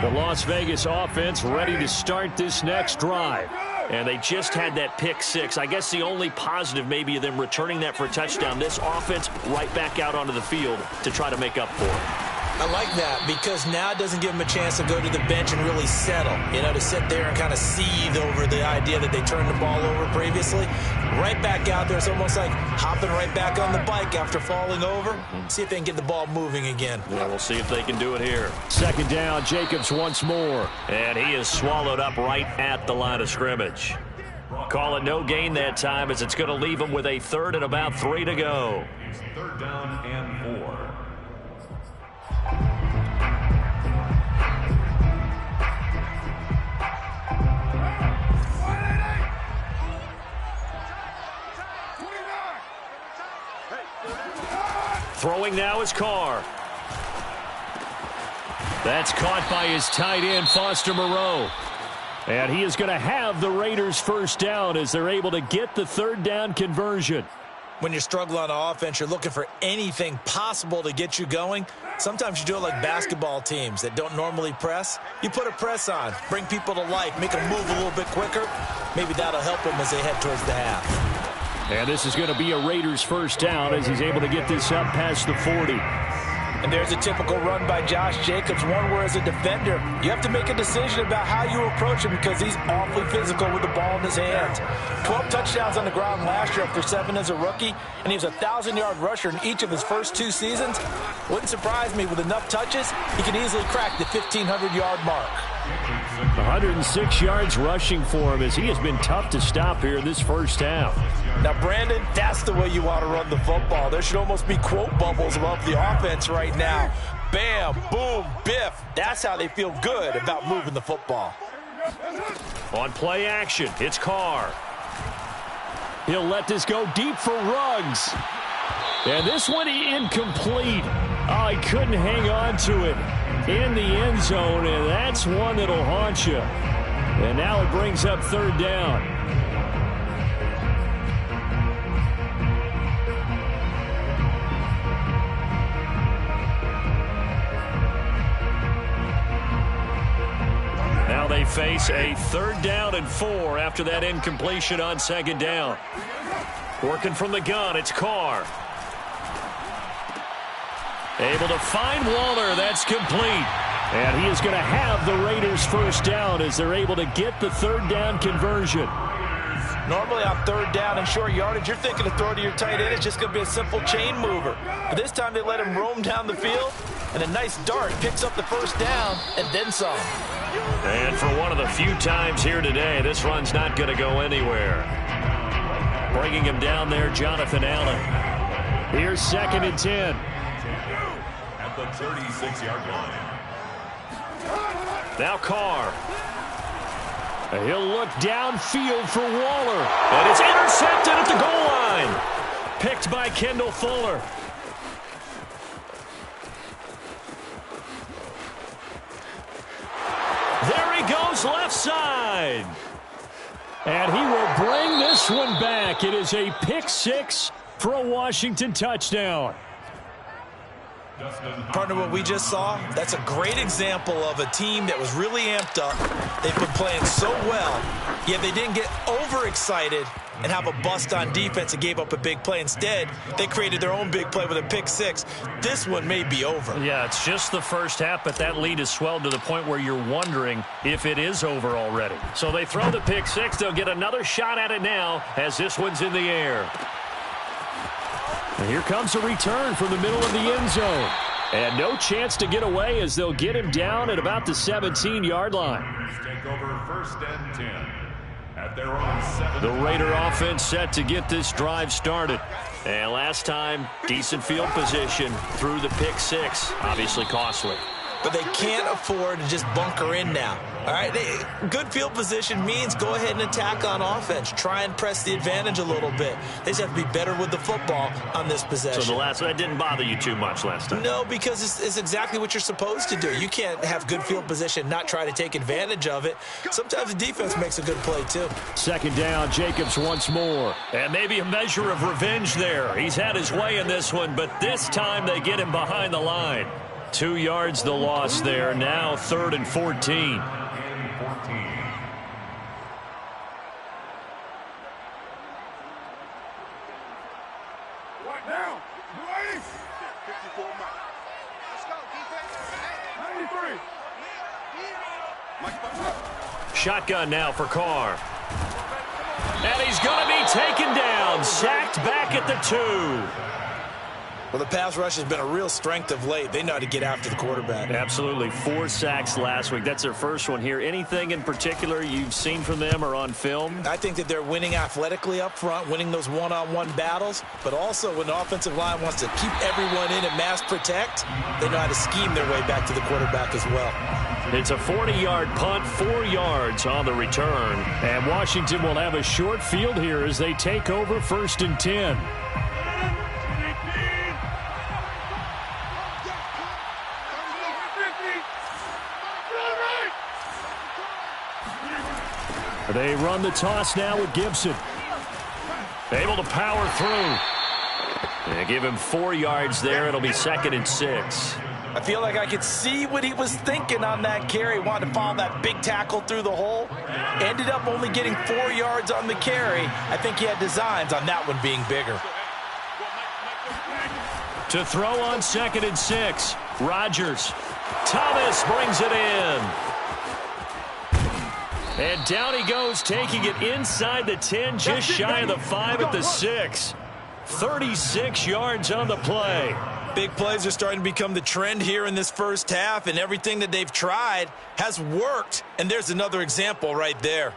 The Las Vegas offense ready to start this next drive. And they just had that pick six. I guess the only positive maybe of them returning that for a touchdown. This offense right back out onto the field to try to make up for it. I like that because now it doesn't give them a chance to go to the bench and really settle, to sit there and kind of seethe over the idea that they turned the ball over previously. Right back out there. It's almost like hopping right back on the bike after falling over. See if they can get the ball moving again. Yeah, we'll see if they can do it here. Second down, Jacobs once more. And he is swallowed up right at the line of scrimmage. Call it no gain that time as it's going to leave him with a third and about 3 to go. Third down and 4. Throwing now is Carr. That's caught by his tight end, Foster Moreau. And he is going to have the Raiders first down as they're able to get the third down conversion. When you're struggling on offense, you're looking for anything possible to get you going. Sometimes you do it like basketball teams that don't normally press. You put a press on, bring people to life, make them move a little bit quicker. Maybe that'll help them as they head towards the half. And this is going to be a Raiders first down as he's able to get this up past the 40. And there's a typical run by Josh Jacobs, one where as a defender, you have to make a decision about how you approach him because he's awfully physical with the ball in his hands. 12 touchdowns on the ground last year after 7 as a rookie, and he was a 1,000-yard rusher in each of his first 2 seasons. Wouldn't surprise me with enough touches, he could easily crack the 1,500-yard mark. 106 yards rushing for him as he has been tough to stop here in this first half. Now, Brandon, that's the way you want to run the football. There should almost be quote bubbles above the offense right now. Bam, boom, biff. That's how they feel good about moving the football. On play action, it's Carr. He'll let this go deep for Ruggs. And this one incomplete. Oh, he couldn't hang on to it in the end zone, and that's one that'll haunt you. And now it brings up third down. Now they face a third down and 4 after that incompletion on second down. Working from the gun, it's Carr. Able to find Waller. That's complete. And he is going to have the Raiders first down as they're able to get the third down conversion. Normally on third down and short yardage, you're thinking to throw to your tight end. It's just going to be a simple chain mover. But this time they let him roam down the field, and a nice dart picks up the first down and then some. And for one of the few times here today, this run's not going to go anywhere. Bringing him down there, Jonathan Allen. Here's second and 10. At the 36-yard line. Now Carr. He'll look downfield for Waller. And it's intercepted at the goal line. Picked by Kendall Fuller. There he goes left side. And he will bring this one back. It is a pick six for a Washington touchdown. Partner, what we just saw, that's a great example of a team that was really amped up. They've been playing so well, yet they didn't get overexcited and have a bust on defense and gave up a big play. Instead, they created their own big play with a pick six. This one may be over. Yeah, it's just the first half, but that lead has swelled to the point where you're wondering if it is over already. So they throw the pick six. They'll get another shot at it now as this one's in the air. And here comes a return from the middle of the end zone. And no chance to get away as they'll get him down at about the 17-yard line. Take over first and 10 at their own 7. The Raider offense set to get this drive started. And last time, decent field position through the pick six. Obviously costly. But they can't afford to just bunker in now. All right, good field position means go ahead and attack on offense. Try and press the advantage a little bit. They just have to be better with the football on this possession. So that didn't bother you too much last time? No, because it's exactly what you're supposed to do. You can't have good field position, not try to take advantage of it. Sometimes the defense makes a good play, too. Second down, Jacobs once more. And maybe a measure of revenge there. He's had his way in this one, but this time they get him behind the line. 2 yards the loss there. Now 3rd and 14. Shotgun now for Carr. And he's going to be taken down. Sacked back at the 2. Well, the pass rush has been a real strength of late. They know how to get after the quarterback. Absolutely. 4 sacks last week. That's their first one here. Anything in particular you've seen from them or on film? I think that they're winning athletically up front, winning those one-on-one battles, but also when the offensive line wants to keep everyone in and mass protect, they know how to scheme their way back to the quarterback as well. It's a 40-yard punt, 4 yards on the return. And Washington will have a short field here as they take over 1st and 10. They run the toss now with Gibson. Able to power through. They give him 4 yards there. It'll be 2nd and 6. I feel like I could see what he was thinking on that carry. Wanted to follow that big tackle through the hole. Ended up only getting 4 yards on the carry. I think he had designs on that one being bigger. To throw on 2nd and 6. Rodgers. Thomas brings it in. And down he goes, taking it inside the 10, just shy of the 5 at the 6. 36 yards on the play. Big plays are starting to become the trend here in this first half, and everything that they've tried has worked. And there's another example right there.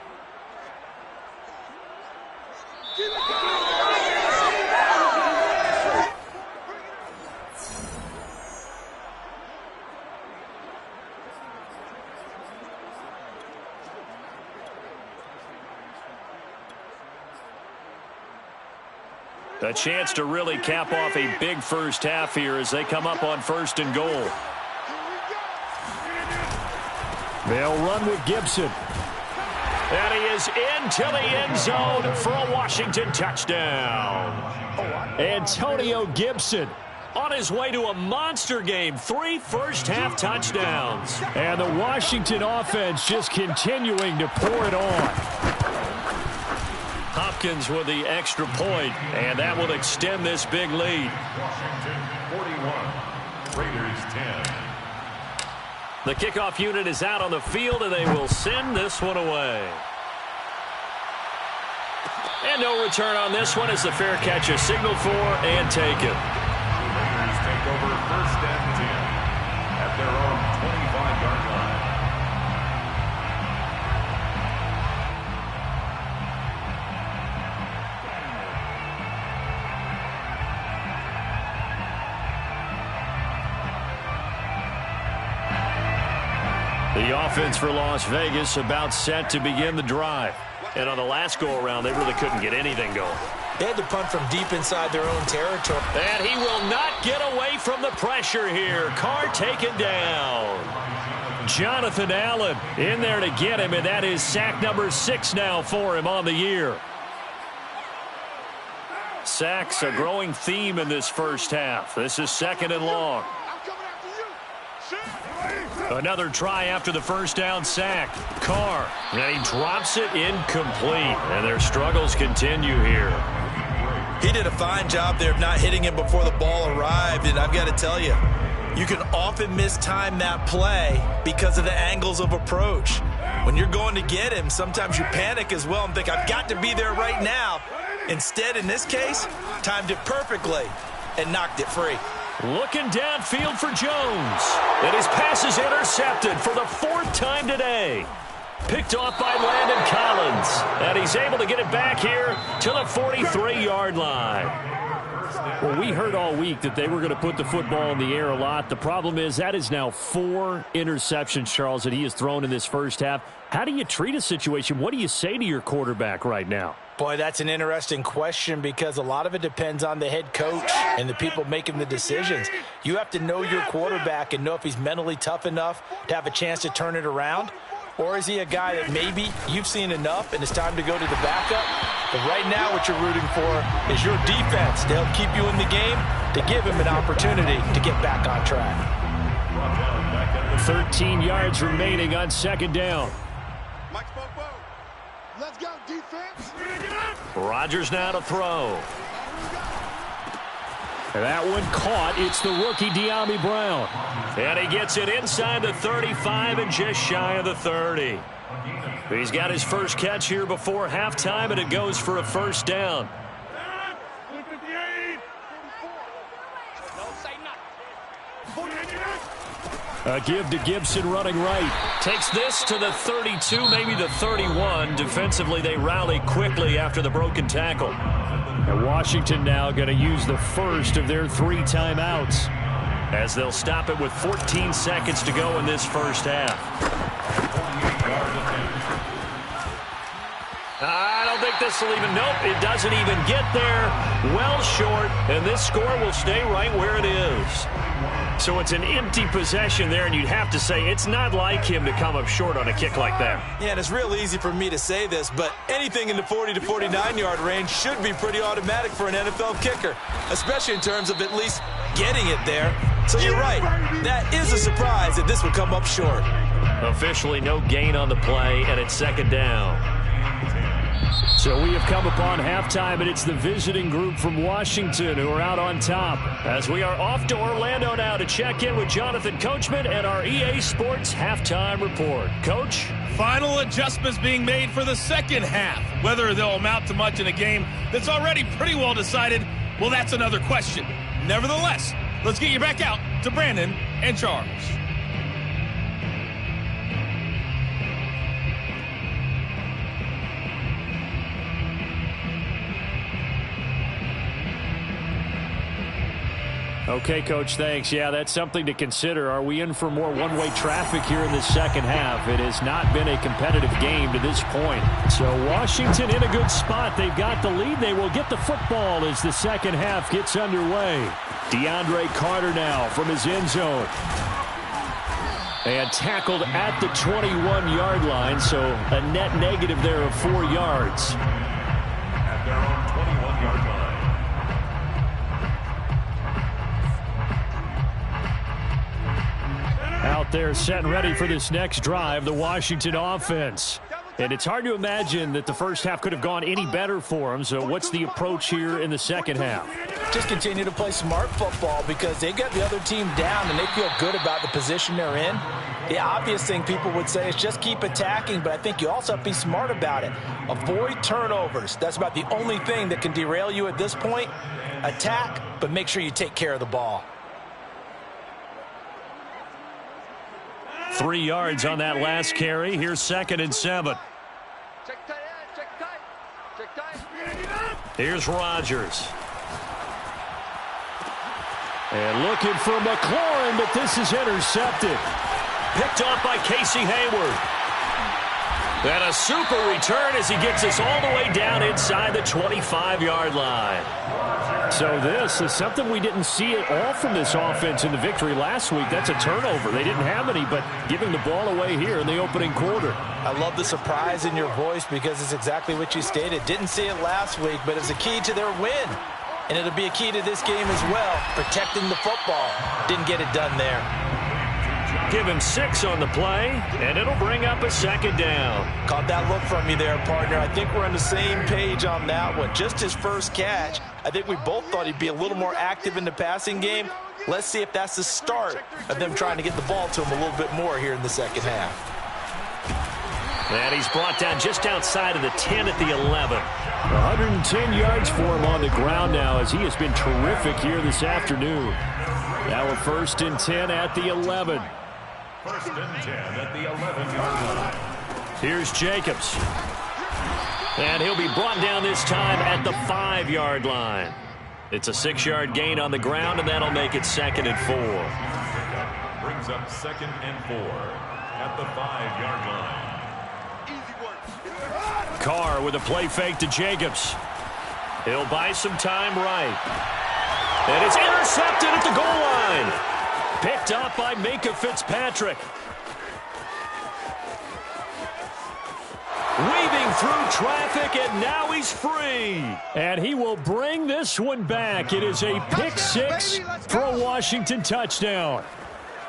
A chance to really cap off a big first half here as they come up on 1st and goal. They'll run with Gibson. And he is into the end zone for a Washington touchdown. Antonio Gibson on his way to a monster game. 3 first-half touchdowns. And the Washington offense just continuing to pour it on. Hopkins with the extra point, and that will extend this big lead. Washington 41, Raiders 10. The kickoff unit is out on the field, and they will send this one away. And no return on this one as the fair catch is signaled for and taken. Raiders take over 1st and 10 at their own 25-yard line. The offense for Las Vegas about set to begin the drive. And on the last go-around, they really couldn't get anything going. They had to punt from deep inside their own territory. And he will not get away from the pressure here. Carr taken down. Jonathan Allen in there to get him, and that is sack number 6 now for him on the year. Sacks a growing theme in this first half. This is 2nd and long. Another try after the first down sack. Carr, and he drops it incomplete. And their struggles continue here. He did a fine job there of not hitting him before the ball arrived. And I've got to tell you, you can often mistime that play because of the angles of approach. When you're going to get him, sometimes you panic as well and think, I've got to be there right now. Instead, in this case, timed it perfectly and knocked it free. Looking downfield for Jones. And his pass is intercepted for the 4th time today. Picked off by Landon Collins. And he's able to get it back here to the 43-yard line. Well, we heard all week that they were going to put the football in the air a lot. The problem is that is now 4 interceptions, Charles, that he has thrown in this first half. How do you treat a situation? What do you say to your quarterback right now? Boy, that's an interesting question because a lot of it depends on the head coach and the people making the decisions. You have to know your quarterback and know if he's mentally tough enough to have a chance to turn it around. Or is he a guy that maybe you've seen enough and it's time to go to the backup? But right now what you're rooting for is your defense. They'll keep you in the game to give him an opportunity to get back on track. Brought down back at the 13 yards remaining on second down. Let's go, defense. Rodgers now to throw. That one caught. It's the rookie De'Ami Brown. And he gets it inside the 35 and just shy of the 30. He's got his first catch here before halftime, and it goes for a first down. A give to Gibson running right. Takes this to the 32, maybe the 31. Defensively, they rally quickly after the broken tackle. And Washington now going to use the first of their 3 timeouts, as they'll stop it with 14 seconds to go in this first half. I don't think this will even, nope, it doesn't even get there. Well short, and this score will stay right where it is. So it's an empty possession there, and you'd have to say it's not like him to come up short on a kick like that. Yeah, and it's real easy for me to say this, but anything in the 40 to 49-yard range should be pretty automatic for an NFL kicker, especially in terms of at least getting it there. So you're right. That is a surprise that this would come up short. Officially no gain on the play, and it's second down. So we have come upon halftime, and it's the visiting group from Washington who are out on top, as we are off to Orlando now to check in with Jonathan Coachman and our EA Sports halftime report. Coach? Final adjustments being made for the second half. Whether they'll amount to much in a game that's already pretty well decided, well, that's another question. Nevertheless, let's get you back out to Brandon and Charles. Okay, Coach, thanks. Yeah, that's something to consider. Are we in for more one-way traffic here in the second half? It has not been a competitive game to this point. So Washington in a good spot. They've got the lead. They will get the football as the second half gets underway. DeAndre Carter now from his end zone. And tackled at the 21-yard line, so a net negative there of 4 yards. at their own 21-yard line. Out there set and ready for this next drive, the Washington offense. And it's hard to imagine that the first half could have gone any better for them. So what's the approach here in the second half? Just continue to play smart football because they got the other team down and they feel good about the position they're in. The obvious thing people would say is just keep attacking, but I think you also have to be smart about it. Avoid turnovers. That's about the only thing that can derail you at this point. Attack, but make sure you take care of the ball. 3 yards on that last carry. Here's 2nd and 7. Here's Rodgers. And looking for McLaurin, but this is intercepted. Picked off by Casey Hayward. And a super return as he gets us all the way down inside the 25-yard line. So this is something we didn't see at all from this offense in the victory last week. That's a turnover. They didn't have any, but giving the ball away here in the opening quarter. I love the surprise in your voice because it's exactly what you stated. Didn't see it last week, but it's a key to their win. And it'll be a key to this game as well, protecting the football. Didn't get it done there. Give him 6 on the play, and it'll bring up a 2nd down. Caught that look from you there, partner. I think we're on the same page on that one. Just his first catch. I think we both thought he'd be a little more active in the passing game. Let's see if that's the start of them trying to get the ball to him a little bit more here in the second half. And he's brought down just outside of the 10 at the 11. 110 yards for him on the ground now as he has been terrific here this afternoon. Now a 1st and 10 at the 11. 1st and 10 at the 11-yard line. Here's Jacobs. And he'll be brought down this time at the 5-yard line. It's a 6-yard gain on the ground, and that'll make it 2nd and 4. Brings up 2nd and 4 at the 5-yard line. Carr with a play fake to Jacobs. He'll buy some time right. And it's intercepted at the goal line. Picked up by Minkah Fitzpatrick. Weaving through traffic, and now he's free. And he will bring this one back. It is a pick 6 for a Washington touchdown.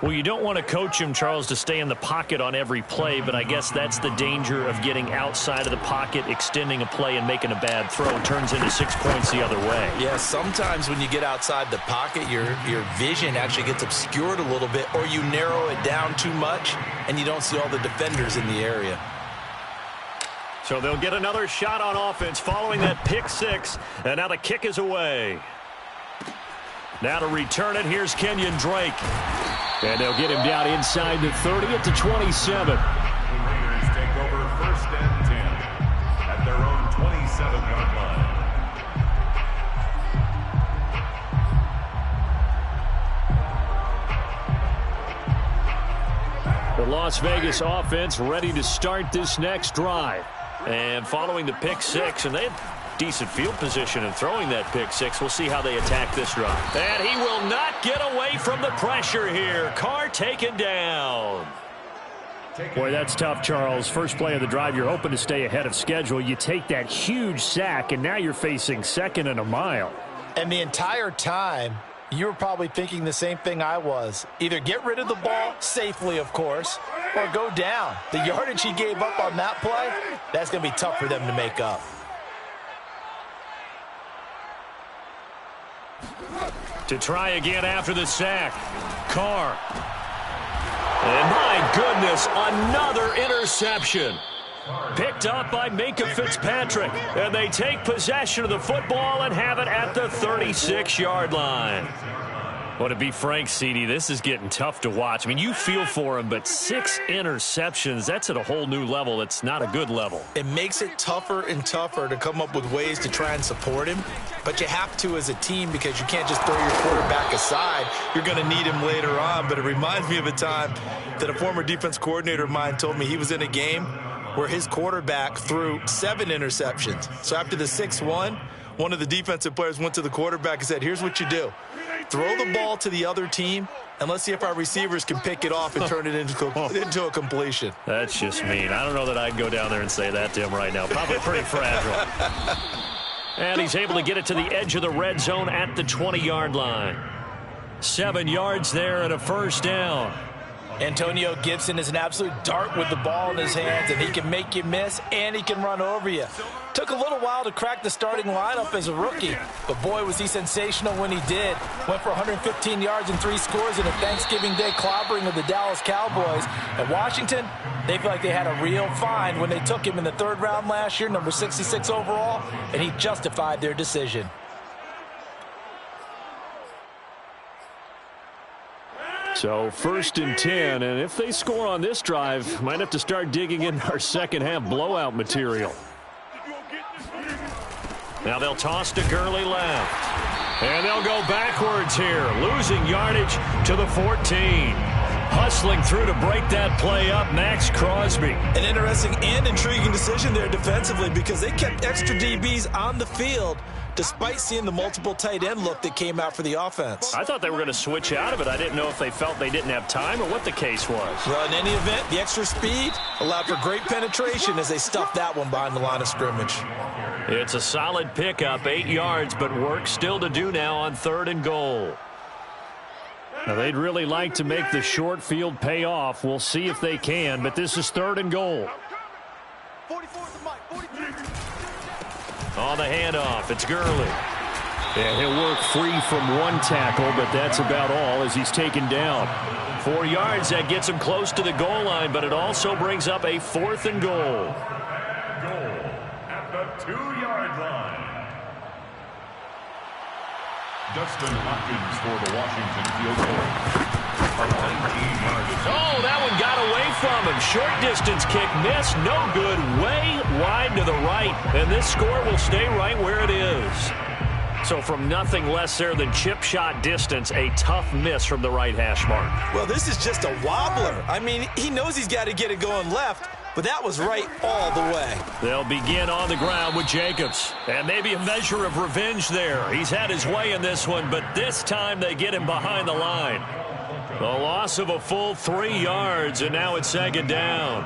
Well, you don't want to coach him, Charles, to stay in the pocket on every play, but I guess that's the danger of getting outside of the pocket, extending a play, and making a bad throw. It turns into 6 points the other way. Yeah, sometimes when you get outside the pocket, your vision actually gets obscured a little bit, or you narrow it down too much, and you don't see all the defenders in the area. So they'll get another shot on offense following that pick six, and now the kick is away. Now to return it, here's Kenyon Drake. And they'll get him down inside the 30 at the 27. The Raiders take over 1st and 10 at their own 27-yard line. The Las Vegas offense ready to start this next drive. And following the pick six, and they had decent field position in throwing that pick six. We'll see how they attack this drive. And he will not get away from the pressure here. Carr taken down. Boy, that's tough, Charles. First play of the drive, you're hoping to stay ahead of schedule. You take that huge sack, and now you're facing 2nd and a mile. And the entire time, you were probably thinking the same thing I was. Either get rid of the ball, safely, of course, or go down. The yardage he gave up on that play, that's going to be tough for them to make up. To try again after the sack. Carr. And my goodness, another interception. Picked up by Minkah Fitzpatrick. And they take possession of the football and have it at the 36-yard line. Well, to be frank, CD, this is getting tough to watch. I mean, you feel for him, but 6 interceptions, that's at a whole new level. It's not a good level. It makes it tougher and tougher to come up with ways to try and support him. But you have to as a team because you can't just throw your quarterback aside. You're going to need him later on. But it reminds me of a time that a former defense coordinator of mine told me he was in a game where his quarterback threw 7 interceptions. So after the 6-1, one of the defensive players went to the quarterback and said, here's what you do. Throw the ball to the other team, and let's see if our receivers can pick it off and turn it into a completion. That's just mean. I don't know that I'd go down there and say that to him right now. Probably pretty fragile. And he's able to get it to the edge of the red zone at the 20-yard line. 7 yards there and a first down. Antonio Gibson is an absolute dart with the ball in his hands, and he can make you miss, and he can run over you. Took a little while to crack the starting lineup as a rookie, but boy, was he sensational when he did. Went for 115 yards and 3 scores in a Thanksgiving Day clobbering of the Dallas Cowboys. And Washington, they feel like they had a real find when they took him in the 3rd round last year, number 66 overall, and he justified their decision. So 1st and 10, and if they score on this drive, might have to start digging in our second half blowout material. Now they'll toss to Gurley left. And they'll go backwards here, losing yardage to the 14. Hustling through to break that play up, Max Crosby. An interesting and intriguing decision there defensively because they kept extra DBs on the field despite seeing the multiple tight end look that came out for the offense. I thought they were going to switch out of it. I didn't know if they felt they didn't have time or what the case was. Well, in any event, the extra speed allowed for great penetration as they stuffed that one behind the line of scrimmage. It's a solid pickup, 8 yards, but work still to do now on 3rd and goal. Now, they'd really like to make the short field pay off. We'll see if they can, but this is 3rd and goal. On the handoff, it's Gurley. And he'll work free from 1 tackle, but that's about all as he's taken down. 4 yards, that gets him close to the goal line, but it also brings up a 4th and goal. Goal at the 2-yard line. Dustin Hopkins for the Washington field goal. Oh, that one got away from him. Short distance kick missed. No good. Way wide to the right. And this score will stay right where it is. So from nothing less there than chip shot distance, a tough miss from the right hash mark. Well, this is just a wobbler. I mean, he knows he's got to get it going left, but that was right all the way. They'll begin on the ground with Jacobs. And maybe a measure of revenge there. He's had his way in this one, but this time they get him behind the line. The loss of a full 3 yards, and now it's 2nd down.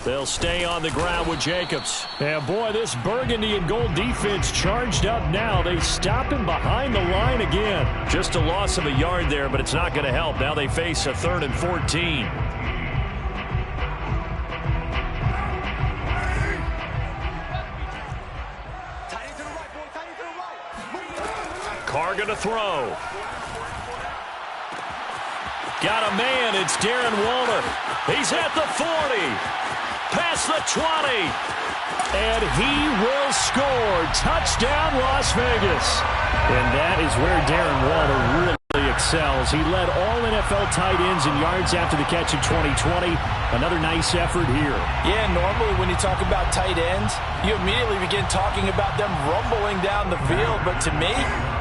They'll stay on the ground with Jacobs. And boy, this burgundy and gold defense charged up now. They stop him behind the line again. Just a loss of a yard there, but it's not going to help. Now they face a 3rd and 14. Carr going to throw. Got a man. It's Darren Waller. He's at the 40. Past the 20. And he will score. Touchdown, Las Vegas. And that is where Darren Waller really excels. He led all NFL tight ends in yards after the catch in 2020. Another nice effort here. Yeah, normally when you talk about tight ends, you immediately begin talking about them rumbling down the field. But to me,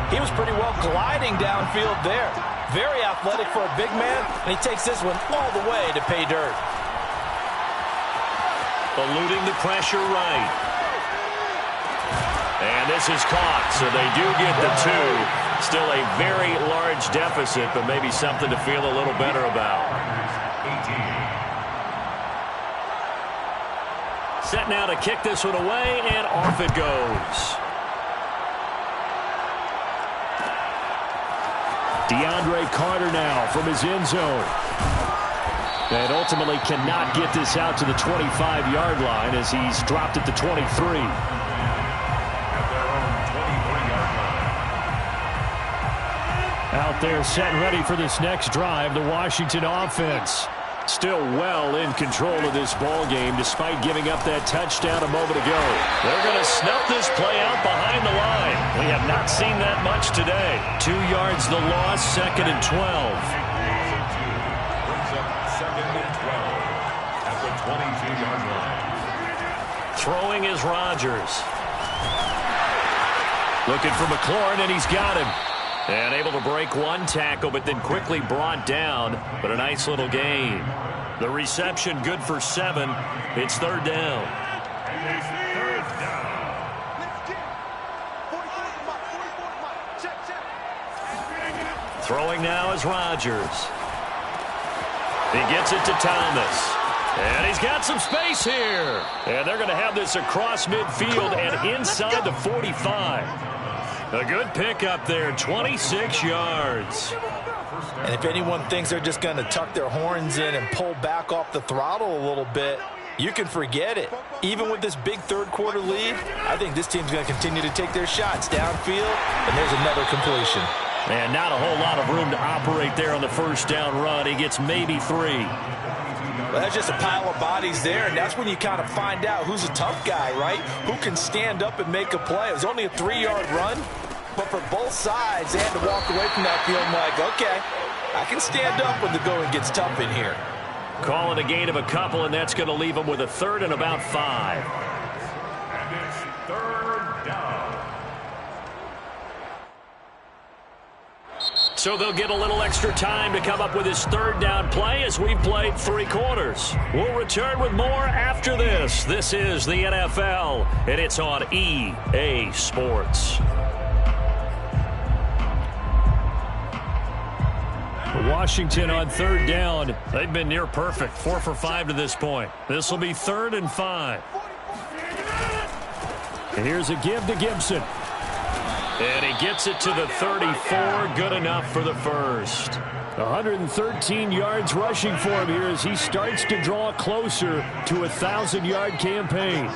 he was pretty well gliding downfield there. Very athletic for a big man, and he takes this one all the way to pay dirt. Eluding the pressure right. And this is caught, so they do get the 2. Still a very large deficit, but maybe something to feel a little better about. Set now to kick this one away, and off it goes. DeAndre Carter now from his end zone. And ultimately cannot get this out to the 25-yard line as he's dropped at the 23. At their own 23-yard line. Out there set and ready for this next drive, the Washington offense. Still well in control of this ball game despite giving up that touchdown a moment ago. They're going to snuff this play out behind the line. We have not seen that much today. 2 yards the loss, 2nd and 12. Brings up 2nd and 12 at the 22-yard line. Throwing is Rodgers. Looking for McLaurin, and he's got him. And able to break one tackle, but then quickly brought down. But a nice little gain. The reception good for 7. It's 3rd down. Throwing now is Rodgers. He gets it to Thomas. And he's got some space here. And they're going to have this across midfield and inside the 45. A good pickup there, 26 yards. And if anyone thinks they're just going to tuck their horns in and pull back off the throttle a little bit, you can forget it. Even with this big third-quarter lead, I think this team's going to continue to take their shots downfield, and there's another completion. And not a whole lot of room to operate there on the first down run. He gets maybe 3. Well, that's just a pile of bodies there, and that's when you kind of find out who's a tough guy, right? Who can stand up and make a play. It was only a 3-yard run, but for both sides, they had to walk away from that feeling like, okay, I can stand up when the going gets tough in here. Call it a gain of a couple, and that's going to leave them with a 3rd and about 5. And it's 3rd down. So they'll get a little extra time to come up with his 3rd down play as we've played 3 quarters. We'll return with more after this. This is the NFL, and it's on EA Sports. Washington on 3rd down. They've been near perfect, 4 for 5 to this point. This will be 3rd and 5. And here's a give to Gibson. And he gets it to the 34, good enough for the first. 113 yards rushing for him here as he starts to draw closer to a 1,000-yard campaign.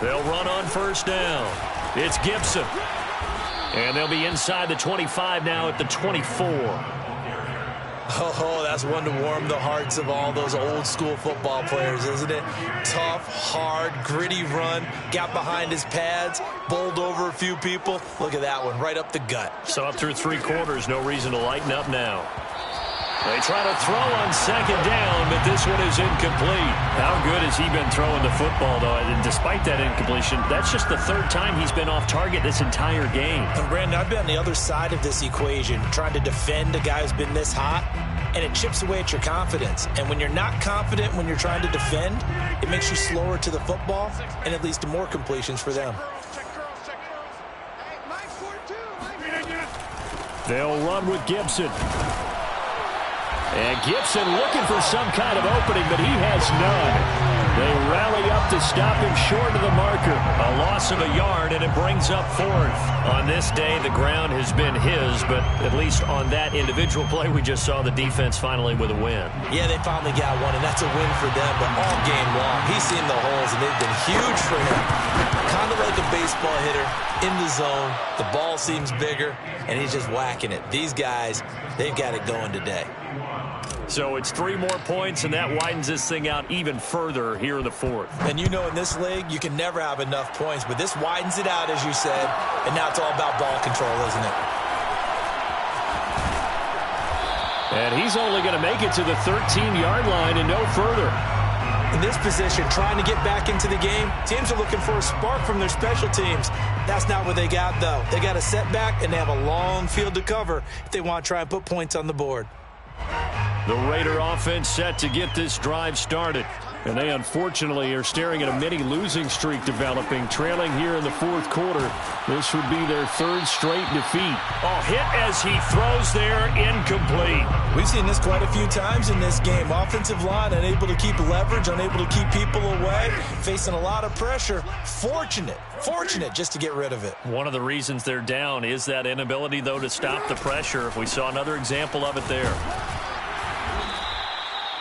They'll run on first down. It's Gibson. And they'll be inside the 25 now at the 24. Oh, that's one to warm the hearts of all those old-school football players, isn't it? Tough, hard, gritty run, got behind his pads, bowled over a few people. Look at that one, right up the gut. So up through 3 quarters, no reason to lighten up now. They try to throw on 2nd down, but this one is incomplete. How good has he been throwing the football, though? And despite that incompletion, that's just the 3rd time he's been off target this entire game. And Brandon, I've been on the other side of this equation, trying to defend a guy who's been this hot, and it chips away at your confidence. And when you're not confident when you're trying to defend, it makes you slower to the football, and it leads to more completions for them. They'll run with Gibson. And Gibson looking for some kind of opening, but he has none. They rally up to stop him short of the marker. A loss of a yard, and it brings up fourth. On this day, the ground has been his, but at least on that individual play, we just saw the defense finally with a win. Yeah, they finally got one, and that's a win for them, but all game long, he's seen the holes, and they've been huge for him. Kind of like a baseball hitter in the zone. The ball seems bigger, and he's just whacking it. These guys, they've got it going today. So it's 3 more points, and that widens this thing out even further here in the fourth. And you know in this league, you can never have enough points, but this widens it out, as you said, and now it's all about ball control, isn't it? And he's only going to make it to the 13-yard line and no further. In this position, trying to get back into the game, teams are looking for a spark from their special teams. That's not what they got, though. They got a setback, and they have a long field to cover if they want to try and put points on the board. The Raider offense set to get this drive started. And they unfortunately are staring at a mini losing streak developing, trailing here in the fourth quarter. This would be their 3rd straight defeat. Oh, hit as he throws there, incomplete. We've seen this quite a few times in this game. Offensive line unable to keep leverage, unable to keep people away, facing a lot of pressure. Fortunate just to get rid of it. One of the reasons they're down is that inability, though, to stop the pressure. We saw another example of it there.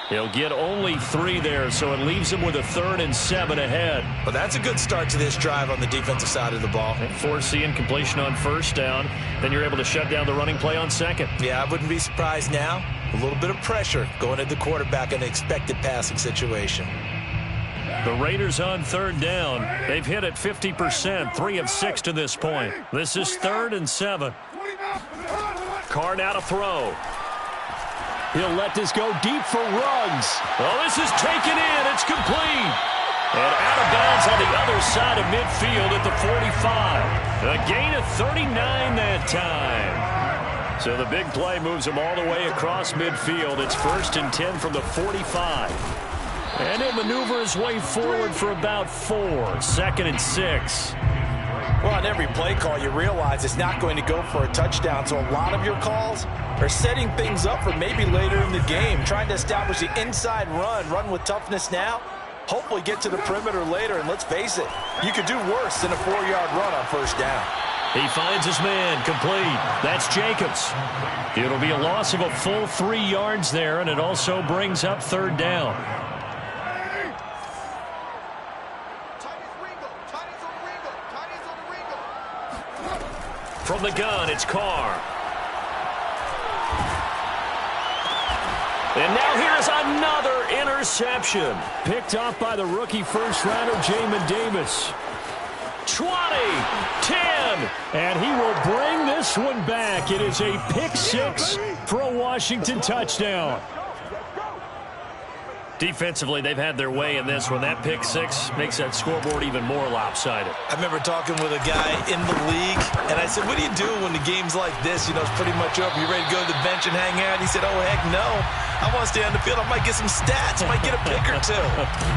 He'll get only 3 there, so it leaves him with a 3rd and 7 ahead. Well, that's a good start to this drive on the defensive side of the ball. Force incompletion on 1st down. Then you're able to shut down the running play on 2nd. Yeah, I wouldn't be surprised now. A little bit of pressure going at the quarterback in an expected passing situation. The Raiders on 3rd down. They've hit at 50%, 3 of 6 to this point. This is 3rd and 7. Carr now to throw. He'll let this go deep for Ruggs. Oh, this is taken in. It's complete. And out of bounds on the other side of midfield at the 45. A gain of 39 that time. So the big play moves him all the way across midfield. It's 1st and 10 from the 45. And he'll maneuver his way forward for about 4. 2nd and 6. Well, on every play call, you realize it's not going to go for a touchdown. So a lot of your calls are setting things up for maybe later in the game, trying to establish the inside run with toughness now, hopefully get to the perimeter later. And let's face it, you could do worse than a 4-yard run on 1st down. He finds his man, complete. That's Jacobs. It'll be a loss of a full 3 yards there, and it also brings up 3rd down. From the gun, it's Carr. And now here's another interception. Picked off by the rookie first-rounder, Jamin Davis. 20, 10, and he will bring this one back. It is a pick-6 for a Washington touchdown. Defensively, they've had their way in this one. That pick-6 makes that scoreboard even more lopsided. I remember talking with a guy in the league, and I said, what do you do when the game's like this? You know, it's pretty much over. You ready to go to the bench and hang out? He said, oh, heck no. I want to stay on the field. I might get some stats. I might get a pick or 2.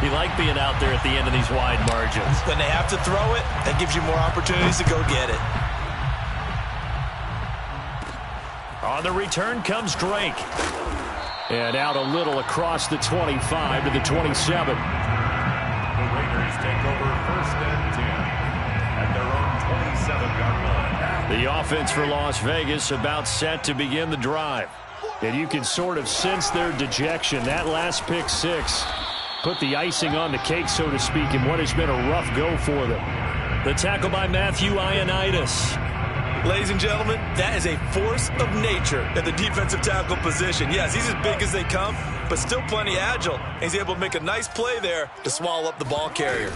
You like being out there at the end of these wide margins. When they have to throw it, that gives you more opportunities to go get it. On the return comes Drake. And out a little across the 25 to the 27. The Raiders take over 1st and 10 at their own 27-yard line. The offense for Las Vegas about set to begin the drive. And you can sort of sense their dejection. That last pick-6 put the icing on the cake, so to speak, in what has been a rough go for them. The tackle by Matthew Ioannidis. Ladies and gentlemen, that is a force of nature at the defensive tackle position. Yes, he's as big as they come, but still plenty agile. He's able to make a nice play there to swallow up the ball carrier.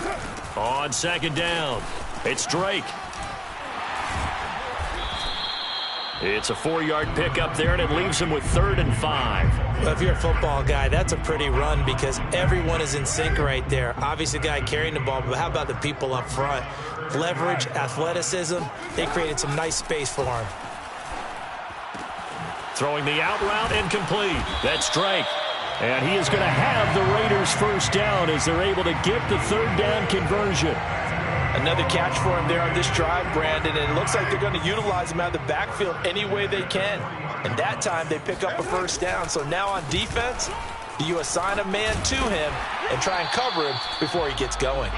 On 2nd down, it's Drake. It's a 4-yard pickup there, and it leaves him with 3rd and 5. Well, if you're a football guy, that's a pretty run because everyone is in sync right there. Obviously, the guy carrying the ball, but how about the people up front? Leverage, athleticism, they created some nice space for him. Throwing the out route incomplete. That's Drake. And he is going to have the Raiders 1st down as they're able to get the 3rd down conversion. Another catch for him there on this drive, Brandon, and it looks like they're going to utilize him out of the backfield any way they can. And that time they pick up a first down. So now on defense, do you assign a man to him and try and cover him before he gets going?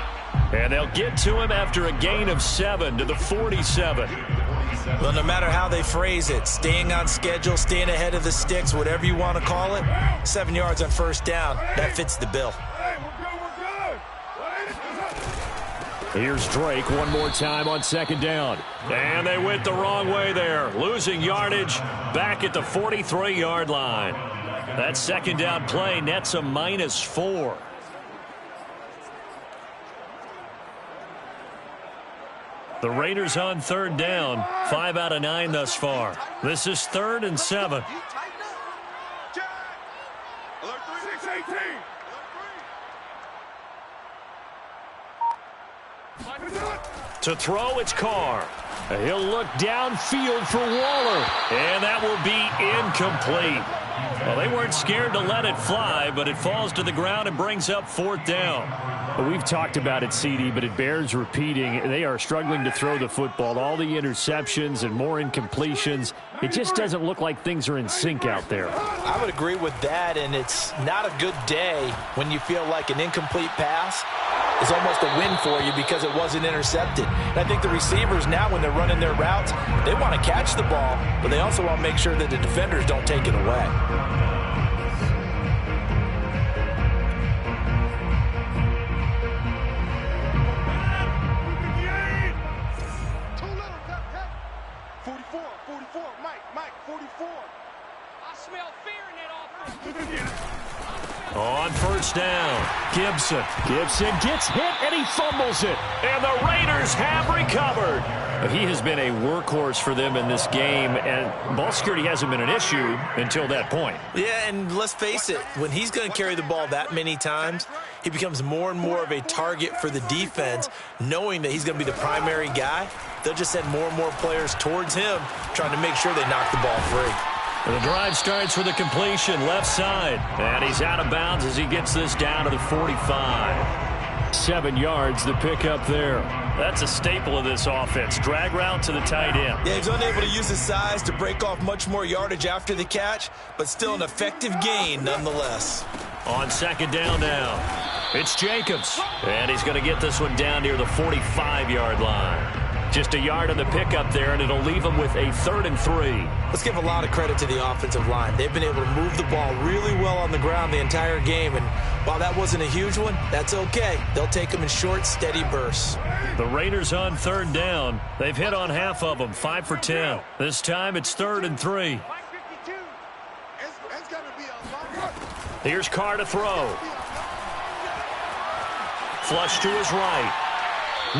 And they'll get to him after a gain of 7 to the 47. Well, no matter how they phrase it, staying on schedule, staying ahead of the sticks, whatever you want to call it, 7 yards on first down, that fits the bill. Here's Drake one more time on second down. And they went the wrong way there, losing yardage back at the 43-yard line. That second down play nets a -4. The Raiders on third down, 5 out of 9 thus far. This is 3rd and 7. To throw, it's Carr. He'll look downfield for Waller, and that will be incomplete. Well, they weren't scared to let it fly, but it falls to the ground and brings up 4th down. Well, we've talked about it, CD, but it bears repeating. They are struggling to throw the football. All the interceptions and more incompletions. It just doesn't look like things are in sync out there. I would agree with that, and it's not a good day when you feel like an incomplete pass is almost a win for you because it wasn't intercepted. And I think the receivers now, when they're running their routes, they want to catch the ball, but they also want to make sure that the defenders don't take it away. On first down, Gibson gets hit, and he fumbles it. And the Raiders have recovered. He has been a workhorse for them in this game, and ball security hasn't been an issue until that point. Yeah, and let's face it, when he's going to carry the ball that many times, he becomes more and more of a target for the defense, knowing that he's going to be the primary guy. They'll just send more and more players towards him, trying to make sure they knock the ball free. The drive starts with a completion left side, and he's out of bounds as he gets this down to the 45. 7 yards, the pickup there. That's a staple of this offense. Drag route to the tight end. Yeah, he's unable to use his size to break off much more yardage after the catch, but still an effective gain nonetheless. On second down now, it's Jacobs, and he's going to get this one down near the 45-yard line. Just a yard on the pickup there, and it'll leave him with a 3rd and 3. Let's give a lot of credit to the offensive line. They've been able to move the ball really well on the ground the entire game, and while that wasn't a huge one, that's okay. They'll take them in short, steady bursts. The Raiders on third down. They've hit on half of them, 5 for 10. This time it's 3rd and 3. Here's Carr to throw. Flush to his right.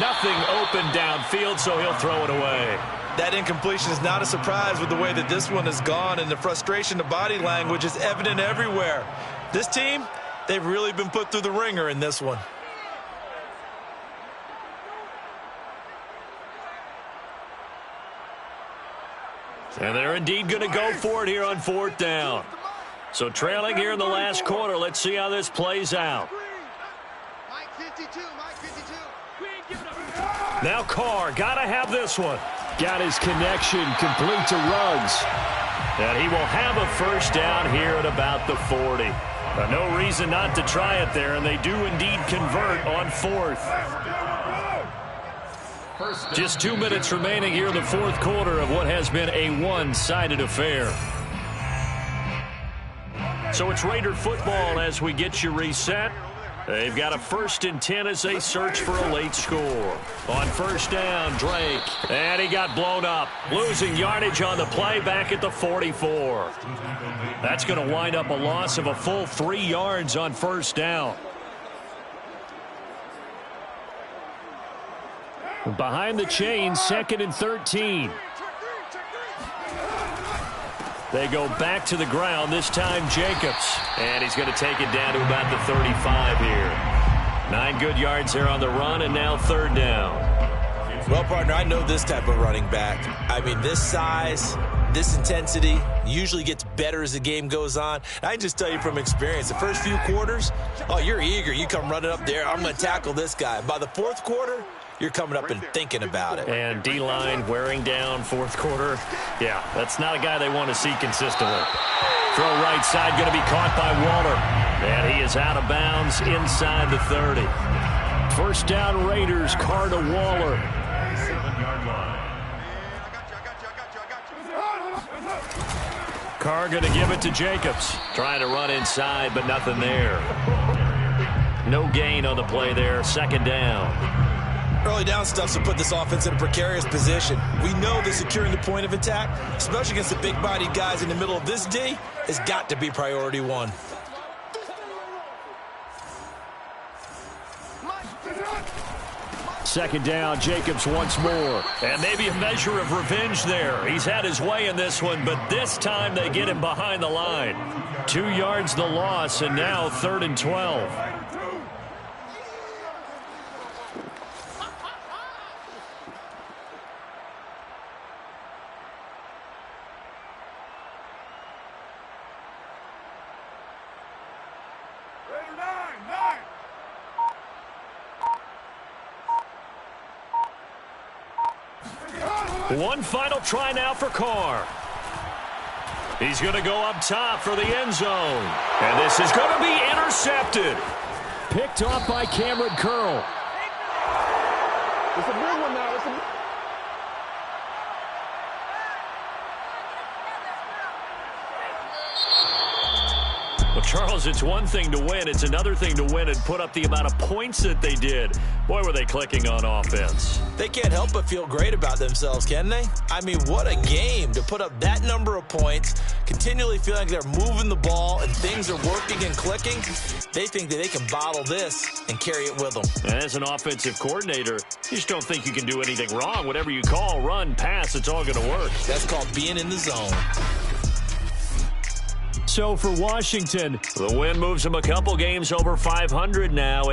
Nothing open downfield, so he'll throw it away. That incompletion is not a surprise with the way that this one has gone, and the frustration, the body language is evident everywhere. This team, they've really been put through the ringer in this one. And they're indeed going to go for it here on 4th down. So trailing here in the last quarter, let's see how this plays out. Now Carr, got to have this one. Got his connection complete to Ruggs. And he will have a first down here at about the 40. No reason not to try it there, and they do indeed convert on 4th. Just 2 minutes remaining here in the 4th quarter of what has been a one-sided affair. So it's Raider football as we get you reset. They've got a 1st and 10 as they search for a late score. On first down, Drake. And he got blown up. Losing yardage on the play back at the 44. That's going to wind up a loss of a full 3 yards on first down. Behind the chains, 2nd and 13. They go back to the ground, this time Jacobs. And he's going to take it down to about the 35 here. 9 good yards there on the run, and now 3rd down. Well, partner, I know this type of running back. I mean, this size, this intensity usually gets better as the game goes on. I can just tell you from experience, the first few quarters, oh, you're eager. You come running up there, I'm going to tackle this guy. By the 4th quarter, you're coming up and thinking about it. And D-line wearing down fourth quarter. Yeah, that's not a guy they want to see consistently. Throw right side, going to be caught by Waller. And he is out of bounds inside the 30. First down Raiders, Carr to Waller. 7-yard line. Carr going to give it to Jacobs. Trying to run inside, but nothing there. No gain on the play there. Second down. Early down stuff's to put this offense in a precarious position. We know that securing the point of attack, especially against the big-bodied guys in the middle of this D, has got to be priority one. Second down, Jacobs once more. And maybe a measure of revenge there. He's had his way in this one, but this time they get him behind the line. 2 yards the loss, and now 3rd and 12. One final try now for Carr. He's going to go up top for the end zone. And this is going to be intercepted. Picked off by Cameron Curl. It's a big one now. Well, Charles, it's one thing to win. It's another thing to win and put up the amount of points that they did. Boy, were they clicking on offense. They can't help but feel great about themselves, can they? I mean, what a game to put up that number of points, continually feeling like they're moving the ball and things are working and clicking. They think that they can bottle this and carry it with them. And as an offensive coordinator, you just don't think you can do anything wrong. Whatever you call, run, pass, it's all going to work. That's called being in the zone. So for Washington, the win moves them a couple games over 500 now.